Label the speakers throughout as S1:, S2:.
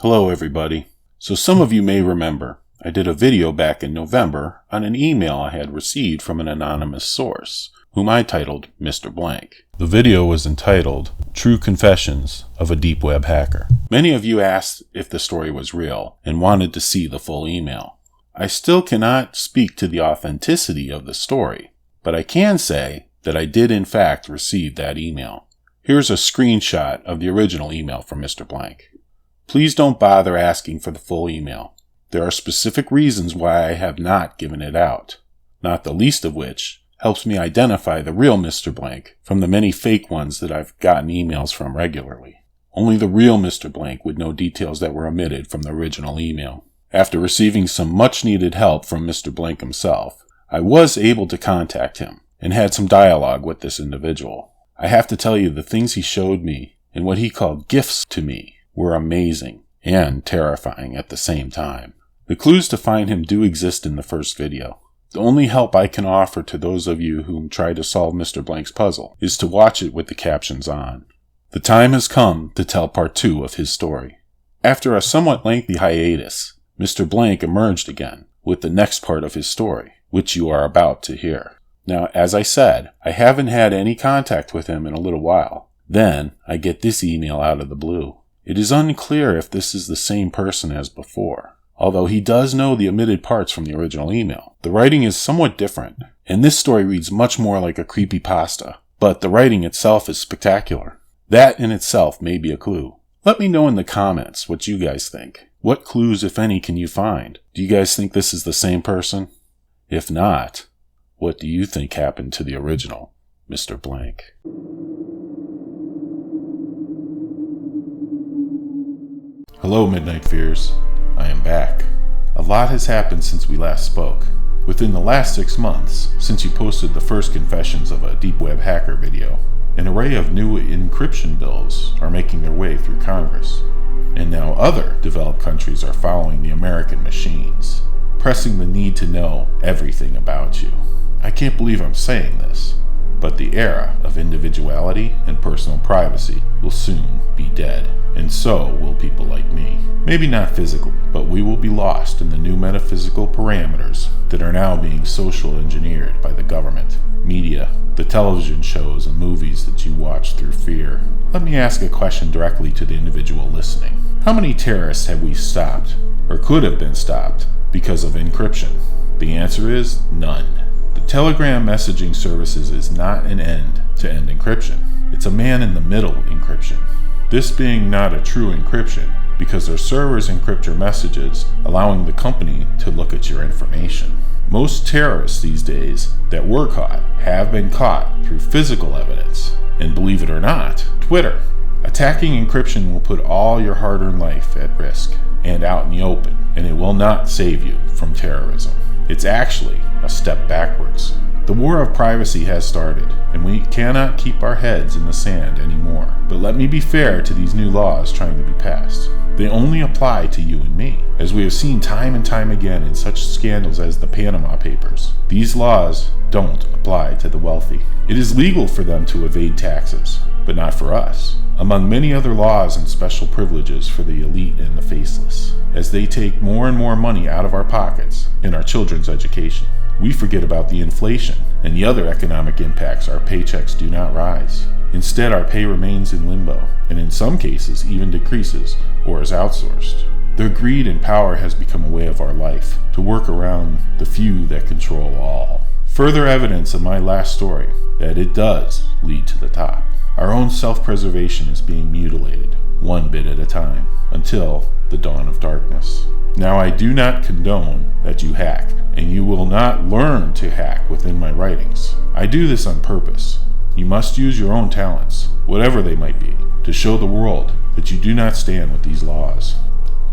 S1: Hello everybody. So some of you may remember, I did a video back in November on an email I had received from an anonymous source, whom I titled Mr. Blank. The video was entitled, True Confessions of a Deep Web Hacker. Many of you asked if the story was real and wanted to see the full email. I still cannot speak to the authenticity of the story, but I can say that I did in fact receive that email. Here's a screenshot of the original email from Mr. Blank. Please don't bother asking for the full email. There are specific reasons why I have not given it out, not the least of which helps me identify the real Mr. Blank from the many fake ones that I've gotten emails from regularly. Only the real Mr. Blank would know details that were omitted from the original email. After receiving some much-needed help from Mr. Blank himself, I was able to contact him and had some dialogue with this individual. I have to tell you, the things he showed me and what he called gifts to me were amazing and terrifying at the same time. The clues to find him do exist in the first video. The only help I can offer to those of you who try to solve Mr. Blank's puzzle is to watch it with the captions on. The time has come to tell part 2 of his story. After a somewhat lengthy hiatus, Mr. Blank emerged again with the next part of his story, which you are about to hear. Now, as I said, I haven't had any contact with him in a little while. Then, I get this email out of the blue. It is unclear if this is the same person as before, although he does know the omitted parts from the original email. The writing is somewhat different, and this story reads much more like a creepypasta, but the writing itself is spectacular. That in itself may be a clue. Let me know in the comments what you guys think. What clues, if any, can you find? Do you guys think this is the same person? If not, what do you think happened to the original Mr. Blank? Hello, Midnight Fears. I am back. A lot has happened since we last spoke. Within the last 6 months, since you posted the first Confessions of a Deep Web Hacker video, an array of new encryption bills are making their way through Congress. And now other developed countries are following the American machines, pressing the need to know everything about you. I can't believe I'm saying this, but the era of individuality and personal privacy will soon be dead. And so will people like me. Maybe not physically, but we will be lost in the new metaphysical parameters that are now being social engineered by the government, media, the television shows and movies that you watch through fear. Let me ask a question directly to the individual listening. How many terrorists have we stopped, or could have been stopped, because of encryption? The answer is none. The Telegram messaging services is not an end-to-end encryption. It's a man-in-the-middle encryption. This being not a true encryption, because their servers encrypt your messages, allowing the company to look at your information. Most terrorists these days that were caught have been caught through physical evidence. And believe it or not, Twitter. Attacking encryption will put all your hard-earned life at risk and out in the open, and it will not save you from terrorism. It's actually a step backwards. The war of privacy has started, and we cannot keep our heads in the sand anymore. But let me be fair to these new laws trying to be passed. They only apply to you and me, as we have seen time and time again in such scandals as the Panama Papers. These laws don't apply to the wealthy. It is legal for them to evade taxes, but not for us. Among many other laws and special privileges for the elite and the faceless, as they take more and more money out of our pockets in our children's education. We forget about the inflation and the other economic impacts. Our paychecks do not rise. Instead, our pay remains in limbo, and in some cases even decreases or is outsourced. Their greed and power has become a way of our life, to work around the few that control all. Further evidence of my last story that it does lead to the top. Our own self-preservation is being mutilated, one bit at a time, until the dawn of darkness. Now, I do not condone that you hack, and you will not learn to hack within my writings. I do this on purpose. You must use your own talents, whatever they might be, to show the world that you do not stand with these laws.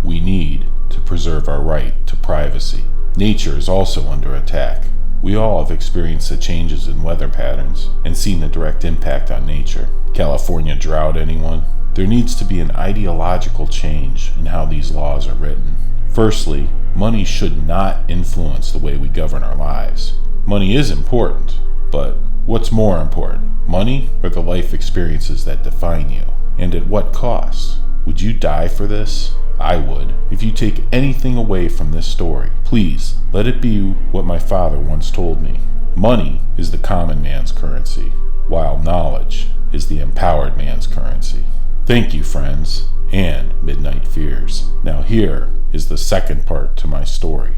S1: We need to preserve our right to privacy. Nature is also under attack. We all have experienced the changes in weather patterns and seen the direct impact on nature. California drought, anyone? There needs to be an ideological change in how these laws are written. Firstly, money should not influence the way we govern our lives. Money is important, but what's more important, money or the life experiences that define you? And at what cost? Would you die for this? I would, if you take anything away from this story, please let it be what my father once told me. Money is the common man's currency, while knowledge is the empowered man's currency. Thank you, friends, and Midnight Fears. Now here is the second part to my story.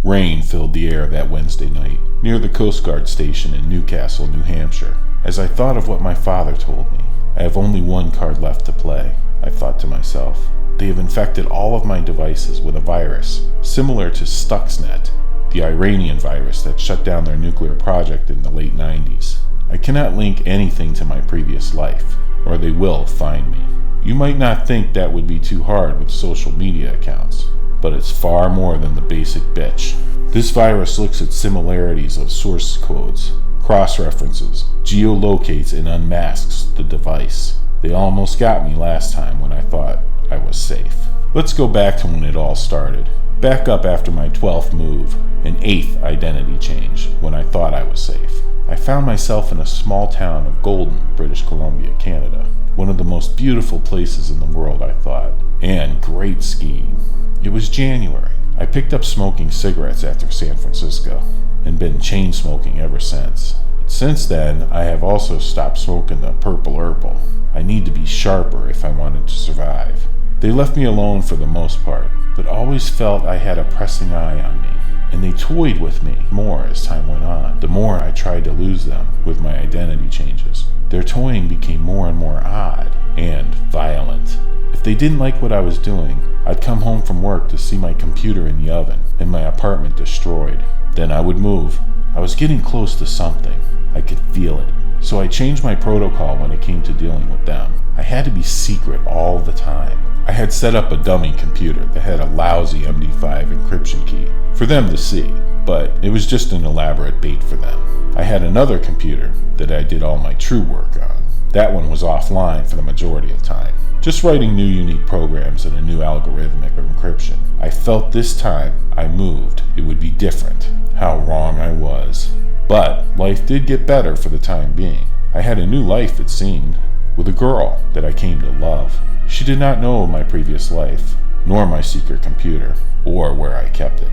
S1: Rain filled the air that Wednesday night near the Coast Guard station in Newcastle, New Hampshire. As I thought of what my father told me, I have only one card left to play, I thought to myself. They have infected all of my devices with a virus similar to Stuxnet, the Iranian virus that shut down their nuclear project in the late 90s. I cannot link anything to my previous life, or they will find me. You might not think that would be too hard with social media accounts, but it's far more than the basic bitch. This virus looks at similarities of source codes, cross-references, geolocates, and unmasks the device. They almost got me last time when I thought I was safe. Let's go back to when it all started. Back up after my 12th move, an 8th identity change, when I thought I was safe. I found myself in a small town of Golden, British Columbia, Canada. One of the most beautiful places in the world, I thought, and great skiing. It was January. I picked up smoking cigarettes after San Francisco, and been chain smoking ever since. Since then, I have also stopped smoking the Purple Herbal. I need to be sharper if I wanted to survive. They left me alone for the most part, but always felt I had a pressing eye on me, and they toyed with me more as time went on. The more I tried to lose them with my identity changes, their toying became more and more odd and violent. If they didn't like what I was doing, I'd come home from work to see my computer in the oven and my apartment destroyed. Then I would move. I was getting close to something. I could feel it. So I changed my protocol when it came to dealing with them. I had to be secret all the time. I had set up a dummy computer that had a lousy MD5 encryption key for them to see, but it was just an elaborate bait for them. I had another computer that I did all my true work on. That one was offline for the majority of the time, just writing new unique programs and a new algorithmic encryption. I felt this time I moved, it would be different. How wrong I was. But life did get better for the time being. I had a new life, it seemed, with a girl that I came to love. She did not know my previous life, nor my secret computer, or where I kept it.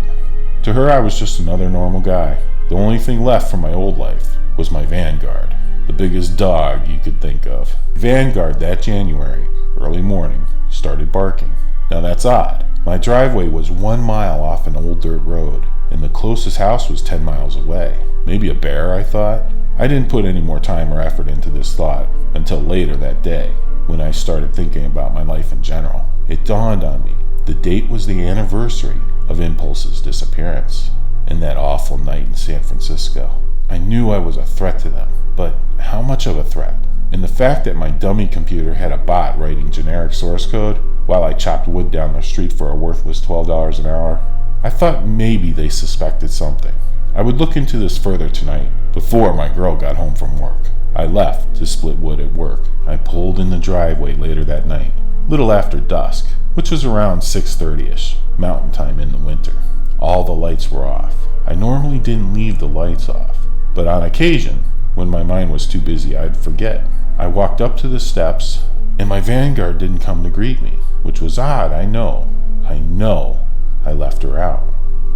S1: To her, I was just another normal guy. The only thing left from my old life was my Vanguard, the biggest dog you could think of. Vanguard that January, early morning, started barking. Now that's odd. My driveway was 1 mile off an old dirt road, and the closest house was 10 miles away. Maybe a bear, I thought. I didn't put any more time or effort into this thought until later that day, when I started thinking about my life in general. It dawned on me. The date was the anniversary of Impulse's disappearance, and that awful night in San Francisco. I knew I was a threat to them, but how much of a threat? And the fact that my dummy computer had a bot writing generic source code while I chopped wood down the street for a worthless $12 an hour, I thought maybe they suspected something. I would look into this further tonight, before my girl got home from work. I left to split wood at work. I pulled in the driveway later that night, little after dusk, which was around 6:30ish, mountain time in the winter. All the lights were off. I normally didn't leave the lights off, but on occasion, when my mind was too busy, I'd forget. I walked up to the steps, and my Vanguard didn't come to greet me, which was odd, I know. I left her out.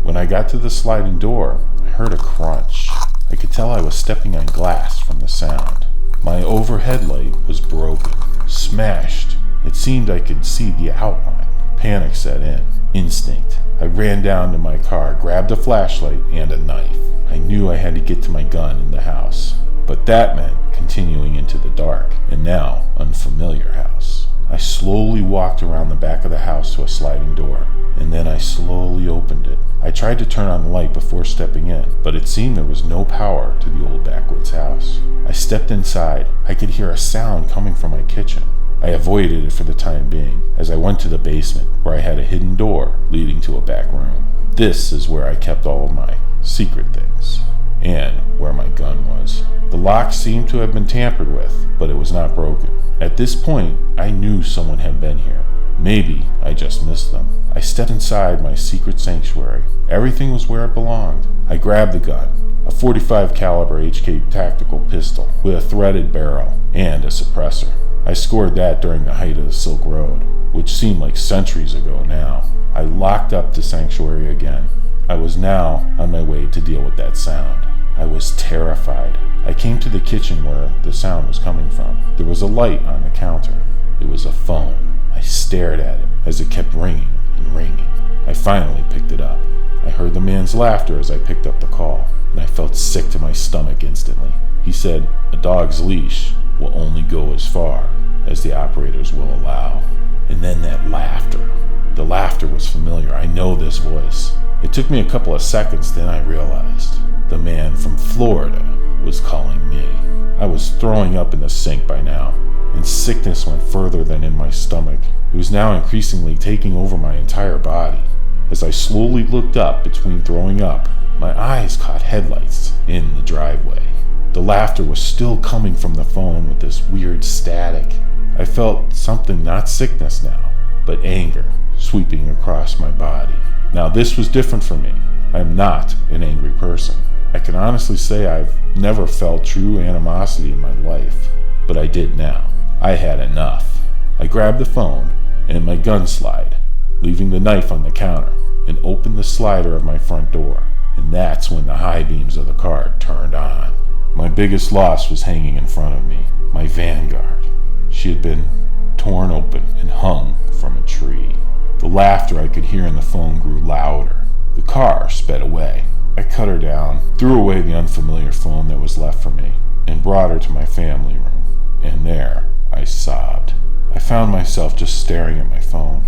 S1: When I got to the sliding door, I heard a crunch. I could tell I was stepping on glass from the sound. My overhead light was broken, smashed. It seemed I could see the outline. Panic set in. Instinct. I ran down to my car, grabbed a flashlight and a knife. I knew I had to get to my gun in the house, but that meant continuing into the dark, and now unfamiliar house. I slowly walked around the back of the house to a sliding door, and then I slowly opened it. I tried to turn on the light before stepping in, but it seemed there was no power to the old backwoods house. I stepped inside. I could hear a sound coming from my kitchen. I avoided it for the time being, as I went to the basement, where I had a hidden door leading to a back room. This is where I kept all of my secret things, and where my gun was. The lock seemed to have been tampered with, but it was not broken. At this point, I knew someone had been here. Maybe I just missed them. I stepped inside my secret sanctuary. Everything was where it belonged. I grabbed the gun, a .45 caliber HK tactical pistol with a threaded barrel and a suppressor. I scored that during the height of the Silk Road, which seemed like centuries ago now. I locked up the sanctuary again. I was now on my way to deal with that sound. I was terrified. I came to the kitchen where the sound was coming from. There was a light on the counter. It was a phone. I stared at it as it kept ringing and ringing. I finally picked it up. I heard the man's laughter as I picked up the call, and I felt sick to my stomach instantly. He said, "A dog's leash will only go as far as the operators will allow." And then that laughter. The laughter was familiar. I know this voice. It took me a couple of seconds, then I realized the man from Florida was calling me. I was throwing up in the sink by now, and sickness went further than in my stomach. It was now increasingly taking over my entire body. As I slowly looked up between throwing up, my eyes caught headlights in the driveway. The laughter was still coming from the phone with this weird static. I felt something, not sickness now, but anger sweeping across my body. Now this was different for me. I am not an angry person. I can honestly say I've never felt true animosity in my life, but I did now. I had enough. I grabbed the phone and my gun slide, leaving the knife on the counter, and opened the slider of my front door. And that's when the high beams of the car turned on. My biggest loss was hanging in front of me, my Vanguard. She had been torn open and hung from a tree. The laughter I could hear in the phone grew louder. The car sped away. I cut her down, threw away the unfamiliar phone that was left for me, and brought her to my family room. And there, I sobbed. I found myself just staring at my phone.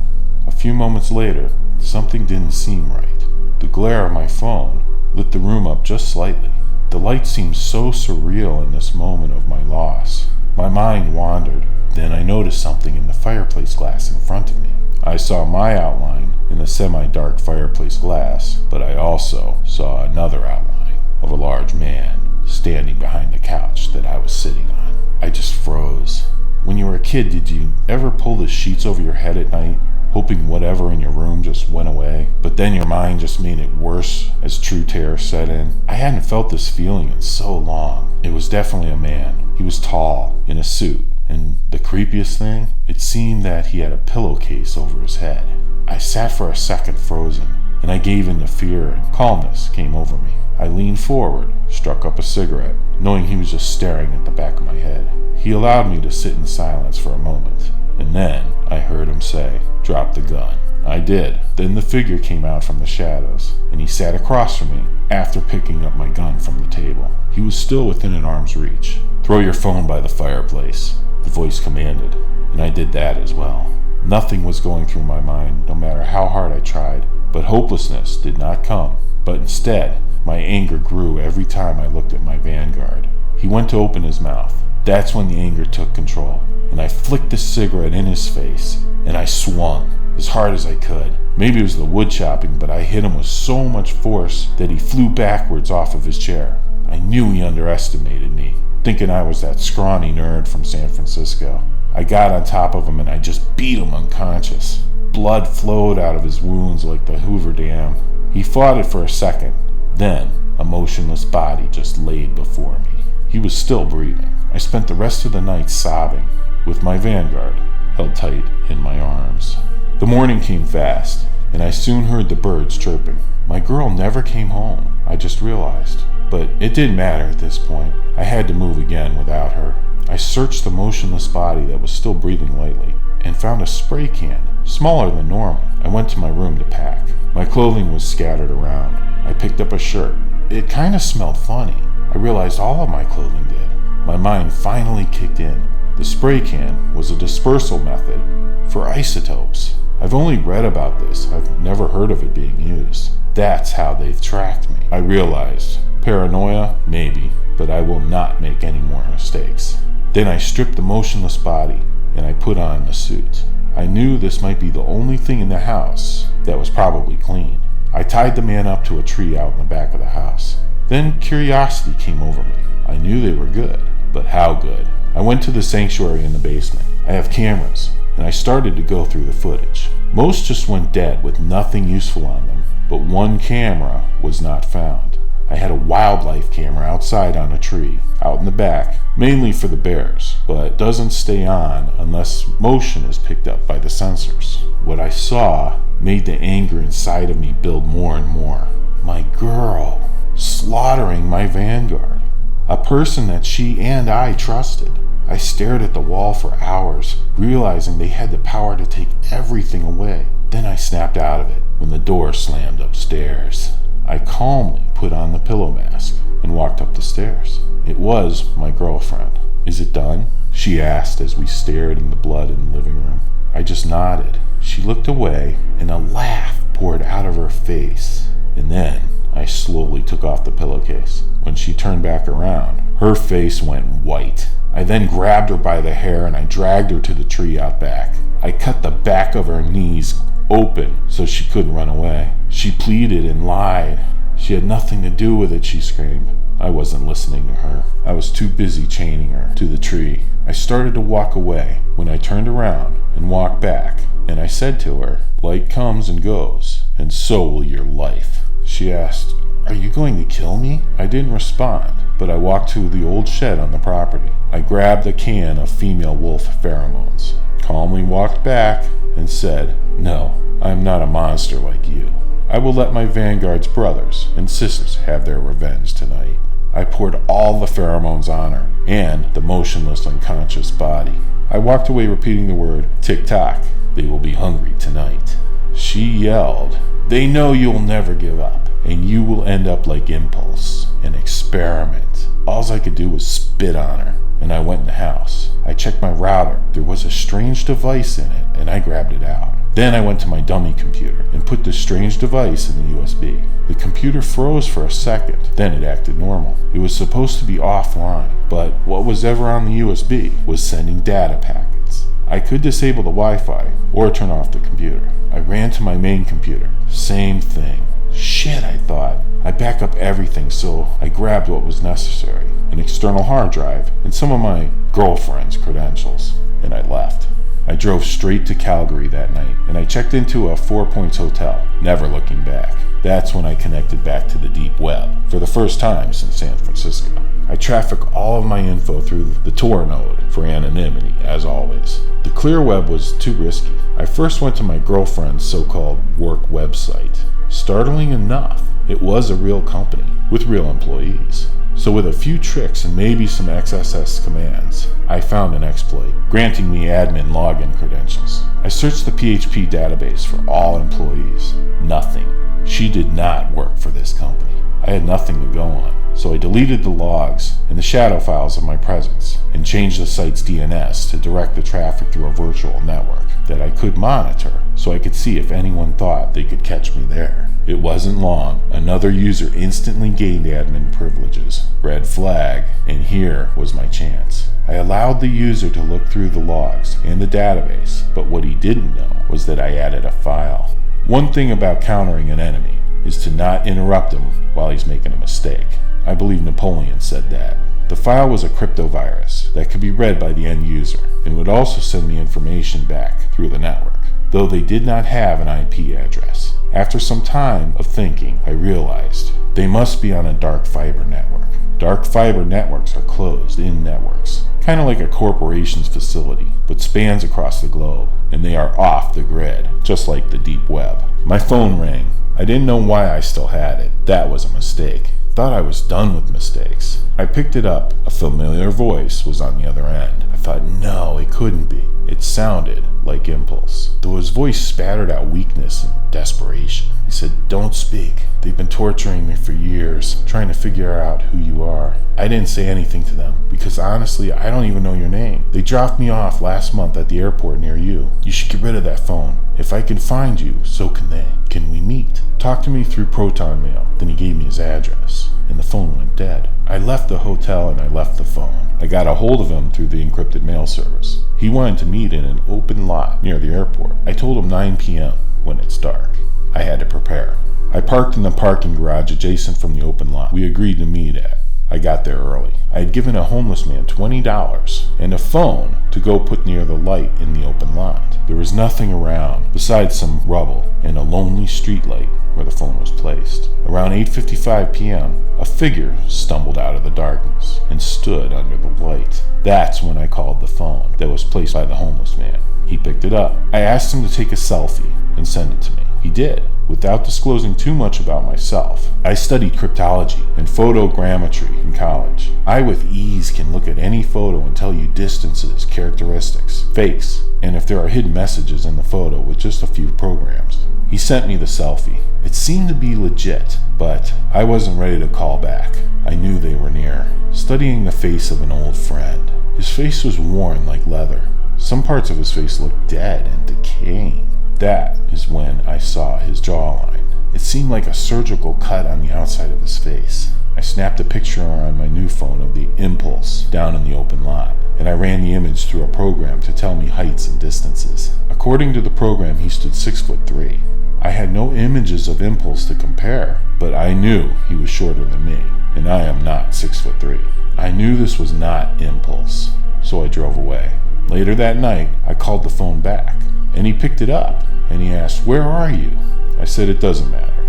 S1: A few moments later, something didn't seem right. The glare of my phone lit the room up just slightly. The light seemed so surreal in this moment of my loss. My mind wandered. Then I noticed something in the fireplace glass in front of me. I saw my outline in the semi-dark fireplace glass, but I also saw another outline of a large man standing behind the couch that I was sitting on. I just froze. When you were a kid, did you ever pull the sheets over your head at night, hoping whatever in your room just went away, but then your mind just made it worse as true terror set in? I hadn't felt this feeling in so long. It was definitely a man. He was tall, in a suit, and the creepiest thing, it seemed that he had a pillowcase over his head. I sat for a second frozen, and I gave in to fear, and calmness came over me. I leaned forward, struck up a cigarette, knowing he was just staring at the back of my head. He allowed me to sit in silence for a moment, and then I heard him say, "Drop the gun." I did. Then the figure came out from the shadows, and he sat across from me after picking up my gun from the table. He was still within an arm's reach. "Throw your phone by the fireplace," the voice commanded, and I did that as well. Nothing was going through my mind, no matter how hard I tried, but hopelessness did not come. But instead, my anger grew every time I looked at my Vanguard. He went to open his mouth. That's when the anger took control, and I flicked the cigarette in his face, and I swung as hard as I could. Maybe it was the wood chopping, but I hit him with so much force that he flew backwards off of his chair. I knew he underestimated me, thinking I was that scrawny nerd from San Francisco. I got on top of him and I just beat him unconscious. Blood flowed out of his wounds like the Hoover Dam. He fought it for a second. Then, a motionless body just laid before me. He was still breathing. I spent the rest of the night sobbing, with my Vanguard held tight in my arms. The morning came fast, and I soon heard the birds chirping. My girl never came home, I just realized. But it didn't matter at this point. I had to move again without her. I searched the motionless body that was still breathing lightly, and found a spray can, smaller than normal. I went to my room to pack. My clothing was scattered around. I picked up a shirt. It kind of smelled funny. I realized all of my clothing did. My mind finally kicked in. The spray can was a dispersal method for isotopes. I've only read about this. I've never heard of it being used. That's how they've tracked me. I realized, paranoia, maybe, but I will not make any more mistakes. Then I stripped the motionless body and I put on the suit. I knew this might be the only thing in the house that was probably clean. I tied the man up to a tree out in the back of the house. Then curiosity came over me. I knew they were good, but how good? I went to the sanctuary in the basement. I have cameras, and I started to go through the footage. Most just went dead with nothing useful on them, but one camera was not found. I had a wildlife camera outside on a tree, out in the back, mainly for the bears, but it doesn't stay on unless motion is picked up by the sensors. What I saw made the anger inside of me build more and more. My girl, slaughtering my vanguard, a person that she and I trusted. I stared at the wall for hours, realizing they had the power to take everything away. Then I snapped out of it when the door slammed upstairs. I calmly put on the pillow mask and walked up the stairs. It was my girlfriend. "Is it done?" she asked as we stared in the blood in the living room. I just nodded. She looked away and a laugh poured out of her face. And then I slowly took off the pillowcase. When she turned back around, her face went white. I then grabbed her by the hair and I dragged her to the tree out back. I cut the back of her knees open so she couldn't run away. She pleaded and lied. She had nothing to do with it, she screamed. I wasn't listening to her. I was too busy chaining her to the tree. I started to walk away when I turned around and walked back, and I said to her, "Light comes and goes, and so will your life." She asked, "Are you going to kill me?" I didn't respond, but I walked to the old shed on the property. I grabbed a can of female wolf pheromones, calmly walked back, and said, "No, I am not a monster like you. I will let my vanguard's brothers and sisters have their revenge tonight." I poured all the pheromones on her and the motionless, unconscious body. I walked away repeating the word, "Tick-tock, they will be hungry tonight." She yelled, "They know you'll never give up, and you will end up like Impulse, an experiment." All I could do was spit on her, and I went in the house. I checked my router. There was a strange device in it, and I grabbed it out. Then I went to my dummy computer and put the strange device in the USB. The computer froze for a second, then it acted normal. It was supposed to be offline, but what was ever on the USB was sending data packets. I could disable the Wi-Fi or turn off the computer. I ran to my main computer. Same thing. Shit, I thought. I back up everything, so I grabbed what was necessary, an external hard drive and some of my girlfriend's credentials, and I left. I drove straight to Calgary that night, and I checked into a 4 Points hotel, never looking back. That's when I connected back to the deep web, for the first time since San Francisco. I traffic all of my info through the Tor node for anonymity, as always. The clear web was too risky. I first went to my girlfriend's so-called work website. Startling enough, it was a real company, with real employees. So with a few tricks and maybe some XSS commands, I found an exploit, granting me admin login credentials. I searched the PHP database for all employees. Nothing. She did not work for this company. I had nothing to go on. So I deleted the logs and the shadow files of my presence and changed the site's DNS to direct the traffic through a virtual network that I could monitor so I could see if anyone thought they could catch me there. It wasn't long. Another user instantly gained admin privileges. Red flag, and here was my chance. I allowed the user to look through the logs and the database, but what he didn't know was that I added a file. One thing about countering an enemy is to not interrupt him while he's making a mistake. I believe Napoleon said that. The file was a cryptovirus that could be read by the end user and would also send me information back through the network, though they did not have an IP address. After some time of thinking, I realized they must be on a dark fiber network. Dark fiber networks are closed-in networks, kind of like a corporation's facility, but spans across the globe, and they are off the grid, just like the deep web. My phone rang. I didn't know why I still had it. That was a mistake. Thought I was done with mistakes. I picked it up. A familiar voice was on the other end. I thought, no, it couldn't be. It sounded like Impulse, though his voice spattered out weakness and desperation. He said, "Don't speak. They've been torturing me for years, trying to figure out who you are." I didn't say anything to them, because honestly, I don't even know your name. They dropped me off last month at the airport near you. You should get rid of that phone. If I can find you, so can they. Can we meet? Talk to me through Proton Mail. Then he gave me his address, and the phone went dead. I left the hotel and I left the phone. I got a hold of him through the encrypted mail service. He wanted to meet in an open lot near the airport. I told him 9 p.m. when it's dark. I had to prepare. I parked in the parking garage adjacent from the open lot we agreed to meet at. I got there early. I had given a homeless man $20 and a phone to go put near the light in the open lot. There was nothing around besides some rubble and a lonely streetlight where the phone was placed. Around 8:55 p.m., a figure stumbled out of the darkness and stood under the light. That's when I called the phone that was placed by the homeless man. He picked it up. I asked him to take a selfie and send it to me. He did, without disclosing too much about myself. I studied cryptology and photogrammetry in college. I with ease can look at any photo and tell you distances, characteristics, fakes, and if there are hidden messages in the photo with just a few programs. He sent me the selfie. It seemed to be legit, but I wasn't ready to call back. I knew they were near. Studying the face of an old friend. His face was worn like leather. Some parts of his face looked dead and decaying. That is when I saw his jawline. It seemed like a surgical cut on the outside of his face. I snapped a picture on my new phone of the impulse down in the open lot, and I ran the image through a program to tell me heights and distances. According to the program, he stood 6'3". I had no images of impulse to compare, but I knew he was shorter than me, and I am not 6'3". I knew this was not impulse, so I drove away. Later that night, I called the phone back, and he picked it up, and he asked, "Where are you?" I said, "It doesn't matter.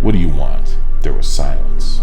S1: What do you want?" There was silence.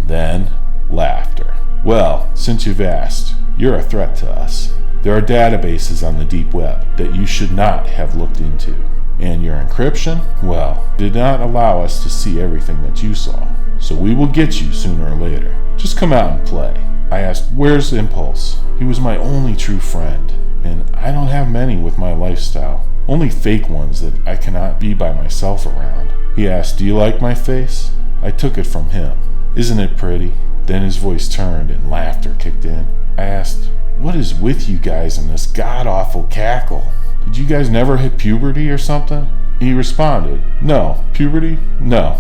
S1: Then, laughter. "Well, since you've asked, you're a threat to us. There are databases on the deep web that you should not have looked into. And your encryption, well, did not allow us to see everything that you saw. So we will get you sooner or later. Just come out and play." I asked, "Where's Impulse?" He was my only true friend, and I don't have many with my lifestyle. Only fake ones that I cannot be by myself around. He asked, "Do you like my face?" I took it from him. "Isn't it pretty?" Then his voice turned and laughter kicked in. I asked, "What is with you guys and this god-awful cackle? Did you guys never hit puberty or something?" He responded, "No, puberty? No.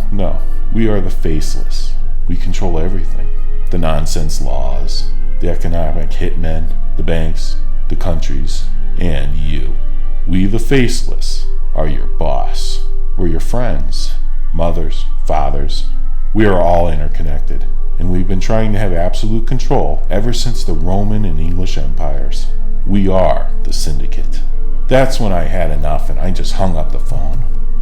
S1: We are the faceless. We control everything. The nonsense laws, the economic hitmen, the banks, the countries, and you. We the faceless are your boss. We're your friends, mothers, fathers. We are all interconnected, and we've been trying to have absolute control ever since the Roman and English empires. We are the syndicate." That's when I had enough and I just hung up the phone.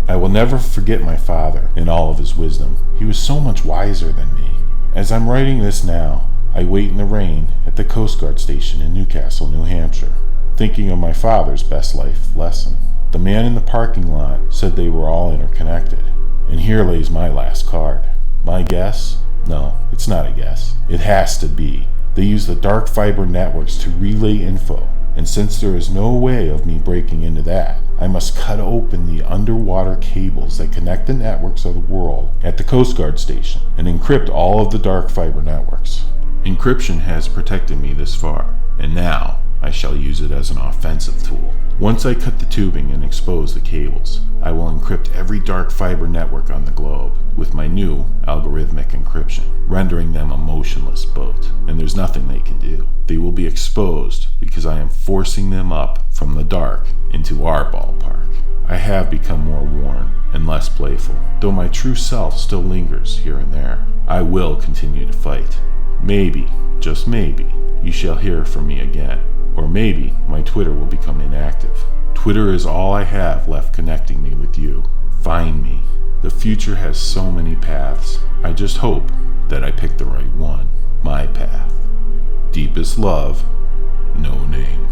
S1: I will never forget my father in all of his wisdom. He was so much wiser than me. As I'm writing this now, I wait in the rain at the Coast Guard station in Newcastle, New Hampshire, thinking of my father's best life lesson. The man in the parking lot said they were all interconnected, and here lays my last card. My guess? No, it's not a guess. It has to be. They use the dark fiber networks to relay info, and since there is no way of me breaking into that, I must cut open the underwater cables that connect the networks of the world at the Coast Guard station and encrypt all of the dark fiber networks. Encryption has protected me this far, and now I shall use it as an offensive tool. Once I cut the tubing and expose the cables, I will encrypt every dark fiber network on the globe with my new algorithmic encryption, rendering them a motionless boat, and there's nothing they can do. They will be exposed because I am forcing them up from the dark into our ballpark. I have become more worn and less playful, though my true self still lingers here and there. I will continue to fight. Maybe, just maybe, you shall hear from me again. Or maybe my Twitter will become inactive. Twitter is all I have left connecting me with you. Find me. The future has so many paths. I just hope that I pick the right one. My path. Deepest love, no name.